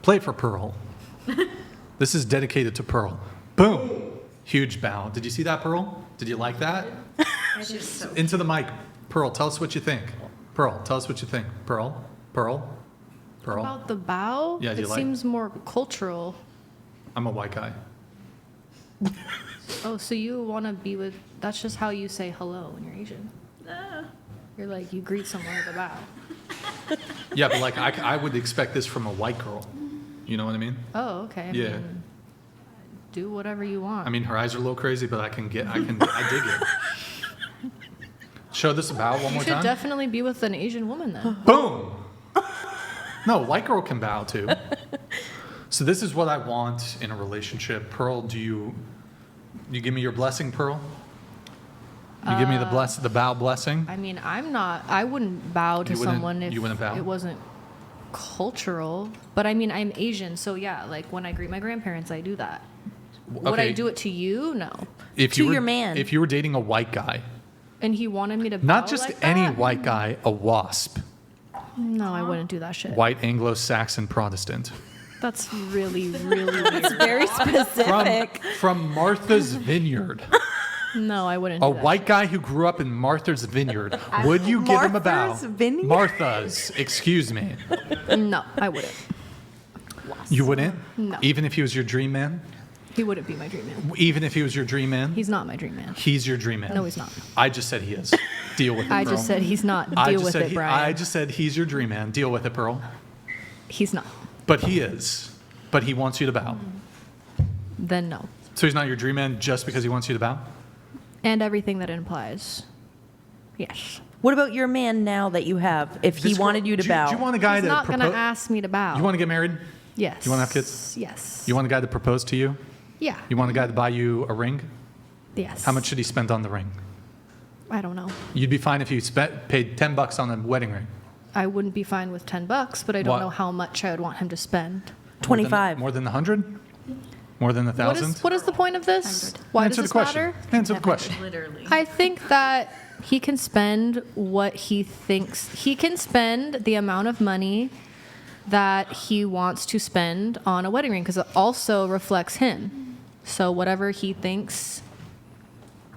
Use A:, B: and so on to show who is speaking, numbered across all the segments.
A: Play it for Pearl. This is dedicated to Pearl. Boom. Huge bow. Did you see that, Pearl? Did you like that? Into the mic. Pearl, tell us what you think. Pearl, tell us what you think. Pearl?
B: About the bow?
A: Yeah, do you
B: it
A: like-
B: seems more cultural.
A: I'm a white guy.
B: Oh, so you want to be with... That's just how you say hello when you're Asian. You're like, you greet someone with a bow.
A: Yeah, but like I would expect this from a white girl. You know what I mean?
B: Oh, okay. I
A: Yeah.
B: mean, do whatever you want.
A: I mean, her eyes are a little crazy, but I dig it. Show this bow one
B: you
A: more
B: should
A: time.
B: definitely be with an Asian woman then.
A: Boom. No, white girl can bow too. So this is what I want in a relationship. Pearl, do you give me your blessing, Pearl? You give me the bow blessing?
B: I mean, I wouldn't bow to
A: You wouldn't-
B: someone if
A: you wouldn't bow?
B: it wasn't cultural. But I mean, I'm Asian, so yeah, like when I greet my grandparents, I do that. Would I
A: Okay.
B: do it to you? No.
A: If
C: To
A: you were,
C: your man.
A: If you were dating a white guy,
B: And he wanted me to bow
A: not just
B: like
A: any
B: that?
A: white guy, a WASP,
B: No, I wouldn't do that shit.
A: white Anglo-Saxon Protestant,
B: That's really, really weird.
C: Very specific.
A: from Martha's Vineyard,
B: No, I wouldn't do
A: a
B: that.
A: white guy who grew up in Martha's Vineyard, would you give him a bow?
C: Martha's Vineyard?
A: Martha's, excuse me.
B: No, I wouldn't.
A: You wouldn't?
B: No.
A: Even if he was your dream man?
B: He wouldn't be my dream man.
A: Even if he was your dream man?
B: He's not my dream man.
A: He's your dream man.
B: No, he's not.
A: I just said he is. Deal with it,
B: I
A: Pearl.
B: just said he's not.
A: I
B: Deal
A: just
B: with
A: said
B: it, Brian.
A: I just said he's your dream man. Deal with it, Pearl.
B: He's not.
A: But he is. But he wants you to bow.
B: Then no.
A: So he's not your dream man just because he wants you to bow?
B: And everything that implies. Yes.
C: What about your man now that you have? If he
A: This girl-
C: wanted you to
A: do
C: bow,
A: Do you want a guy
B: He's
A: to
B: not going
A: propose?
B: to ask me to bow.
A: You want to get married?
B: Yes.
A: You wanna have kids?
B: Yes.
A: You want a guy to propose to you?
B: Yeah.
A: You want a guy to buy you a ring?
B: Yes.
A: How much should he spend on the ring?
B: I don't know.
A: You'd be fine if you paid $10 on a wedding ring.
B: I wouldn't be fine with $10, but I don't
A: What?
B: know how much I would want him to spend.
C: 25.
A: More than 100? More than 1,000?
B: What is the point of this? Why
A: Answer
B: does
A: the
B: this
A: question.
B: matter?
A: Answer the question.
D: Literally.
B: I think that he can spend what he thinks. He can spend the amount of money that he wants to spend on a wedding ring because it also reflects him. So whatever he thinks,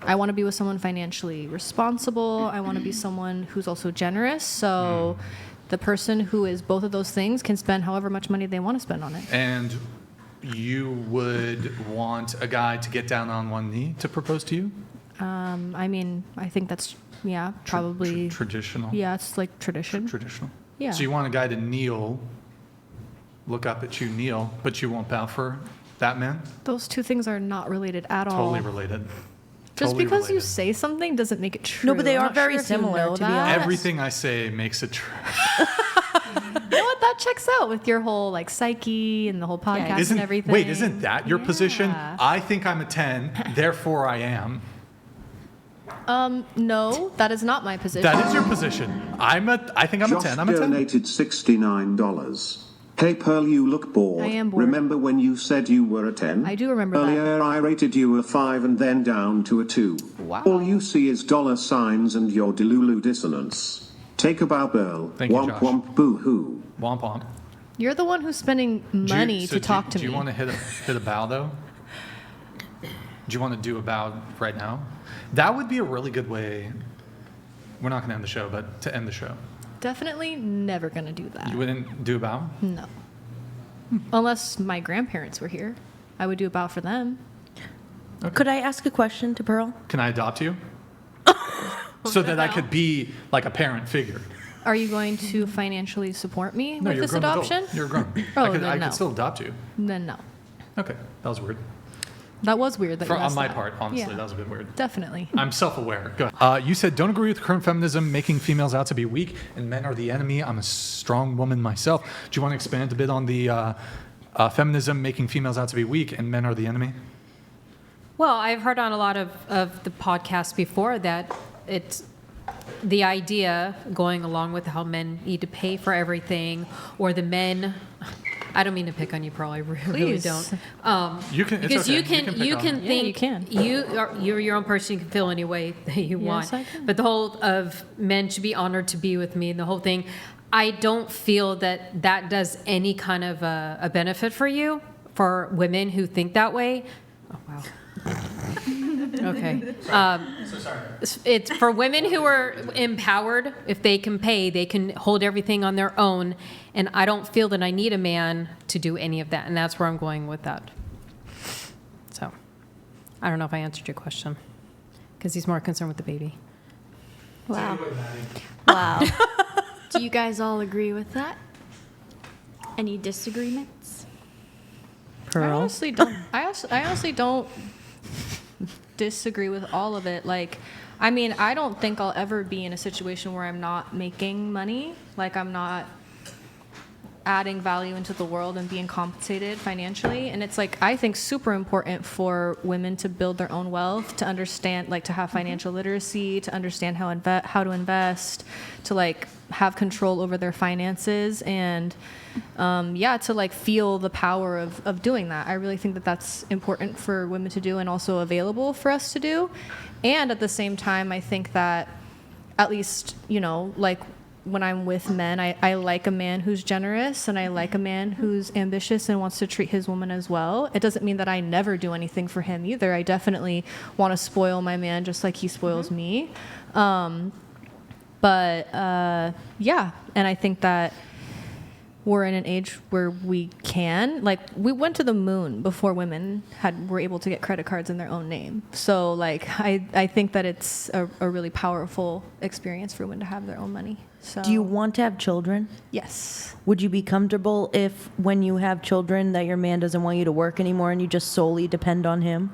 B: I want to be with someone financially responsible. I want to be someone who's also generous. So the person who is both of those things can spend however much money they want to spend on it.
A: And you would want a guy to get down on one knee to propose to you?
B: I mean, I think that's, yeah, probably.
A: Traditional?
B: Yeah, it's like tradition.
A: Traditional?
B: Yeah.
A: So you want a guy to kneel, look up at you, kneel, but you won't bow for that man?
B: Those two things are not related at all.
A: Totally related.
B: Just
A: Totally
B: because you
A: related.
B: say something doesn't make it true.
C: No, but they
B: I'm
C: are
B: not
C: very
B: sure if you
C: similar,
B: know
C: to be
B: that.
C: honest.
A: Everything I say makes it true.
B: You know what? That checks out with your whole like psyche and the whole podcast and everything.
A: Wait, isn't that your position?
B: Yeah.
A: I think I'm a 10, therefore I am.
B: No, that is not my position.
A: That is your position. I think I'm a
E: Josh
A: 10. I'm a 10.
E: donated $69. Hey Pearl, you look bored.
B: I am bored.
E: Remember when you said you were a 10?
B: I do remember that.
E: Earlier I rated you a 5 and then down to a 2.
B: Wow.
E: All you see is dollar signs and your Delulu dissonance. Take a bow, Pearl.
A: Thank you,
E: Womp
A: Josh.
E: womp boo hoo.
A: Womp womp.
B: You're the one who's spending money to talk to me.
A: Do you want to hit a bow though? Do you want to do a bow right now? That would be a really good way. We're not going to end the show, but to end the show.
B: Definitely never gonna do that.
A: You wouldn't do a bow?
B: No. Unless my grandparents were here, I would do a bow for them.
C: could I ask a question to Pearl?
A: Can I adopt you? So that I could be like a parent figure.
B: Are you going to financially support me
A: No,
B: with
A: you're a
B: this
A: grown
B: adoption?
A: adult. You're grown.
B: Oh,
A: I could,
B: then
A: I
B: no.
A: could still adopt you.
B: Then no.
A: Okay, that was weird.
B: That was weird that you
A: On
B: asked
A: my
B: that.
A: part, honestly,
B: Yeah.
A: that was a bit weird.
B: Definitely.
A: I'm self-aware. Go ahead. You said, don't agree with current feminism, making females out to be weak, and men are the enemy. I'm a strong woman myself. Do you want to expand a bit on the feminism, making females out to be weak, and men are the enemy?
D: Well, I've heard on a lot of the podcasts before that it's the idea going along with how men need to pay for everything, or the men. I don't mean to pick on you, Pearl. I really
B: Please.
D: don't.
A: You can. It's
D: Because
A: okay.
D: you can
A: pick
D: you
A: on
D: can
A: me.
B: Yeah,
D: think
B: you can.
D: you're your own person. You can feel any way that you
B: Yes,
D: want.
B: I can.
D: But the whole of men should be honored to be with me, and the whole thing. I don't feel that that does any kind of a benefit for you, for women who think that way. Oh, wow. Okay.
A: So sorry.
D: It's for women who are empowered. If they can pay, they can hold everything on their own. And I don't feel that I need a man to do any of that. And that's where I'm going with that. So I don't know if I answered your question, because he's more concerned with the baby.
F: Wow. Wow. Do you guys all agree with that? Any disagreements?
B: I honestly don't. I honestly don't disagree with all of it. Like, I mean, I don't think I'll ever be in a situation where I'm not making money. Like, I'm not adding value into the world and being compensated financially. And it's like, I think super important for women to build their own wealth, to understand, like, to have financial literacy, to understand how to invest, to like have control over their finances, and to like feel the power of doing that. I really think that that's important for women to do, and also available for us to do. And at the same time, I think that, at least, you know, like when I'm with men, I like a man who's generous, and I like a man who's ambitious and wants to treat his woman as well. It doesn't mean that I never do anything for him either. I definitely want to spoil my man just like he spoils me. And I think that we're in an age where we can, like, we went to the moon before women were able to get credit cards in their own name. So, like, I think that it's a really powerful experience for women to have their own money. So,
C: Do you want to have children?
B: Yes.
C: Would you be comfortable if, when you have children, that your man doesn't want you to work anymore and you just solely depend on him?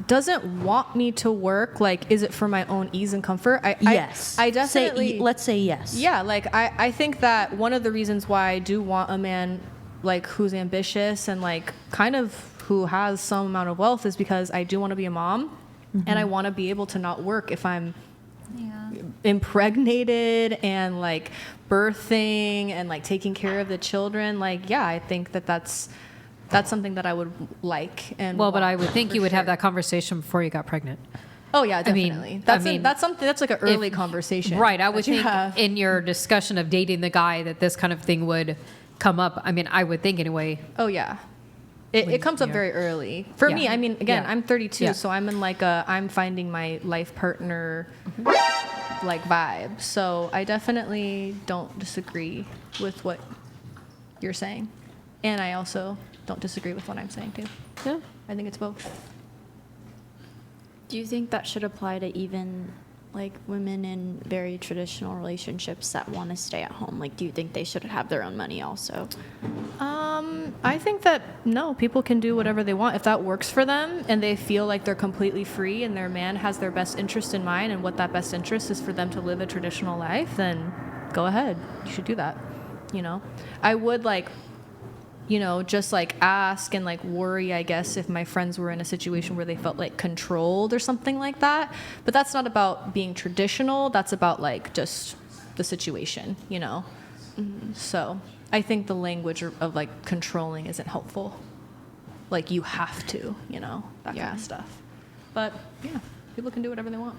B: Doesn't want me to work, like, is it for my own ease and comfort?
C: Yes.
B: I definitely.
C: Let's say yes.
B: Yeah, like, I think that one of the reasons why I do want a man, like, who's ambitious and, like, kind of who has some amount of wealth is because I do want to be a mom, and I want to be able to not work if I'm impregnated and, like, birthing and, like, taking care of the children. Like, yeah, I think that that's something that I would like. And
D: Well, but
B: want
D: I would think
B: for
D: you would have
B: sure.
D: that conversation before you got pregnant.
B: Oh yeah,
D: I mean-
B: definitely.
D: I mean,
B: That's something that's like an early
D: if-
B: conversation.
D: Right. I would
B: that you
D: think
B: have.
D: in your discussion of dating the guy that this kind of thing would come up. I mean, I would think anyway.
B: Oh yeah. It comes up
D: yeah.
B: very early. For me,
D: Yeah.
B: I mean, again,
D: Yeah.
B: I'm 32,
D: Yeah.
B: so I'm in like I'm finding my life partner like vibe. So I definitely don't disagree with what you're saying. And I also don't disagree with what I'm saying too.
D: Yeah.
B: I think it's both.
F: Do you think that should apply to even like women in very traditional relationships that want to stay at home? Like, do you think they should have their own money also?
B: I think that no, people can do whatever they want if that works for them and they feel like they're completely free and their man has their best interest in mind, and what that best interest is for them to live a traditional life, then go ahead. You should do that. You know, I would like, you know, just like ask and like worry, I guess, if my friends were in a situation where they felt like controlled or something like that. But that's not about being traditional. That's about like just the situation, you know? So I think the language of like controlling isn't helpful. Like you have to, you know, that kind
F: Yeah.
B: of stuff. But yeah, people can do whatever they want.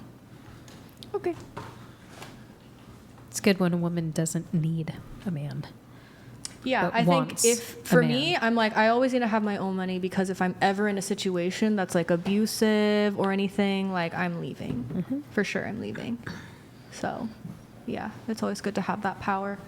F: Okay.
D: It's good when a woman doesn't need a man.
B: Yeah,
D: But
B: I think
D: wants
B: if
D: a
B: for
D: man.
B: me, I'm like, I always need to have my own money, because if I'm ever in a situation that's like abusive or anything, like I'm leaving. For sure, I'm leaving. So, yeah, it's always good to have that power.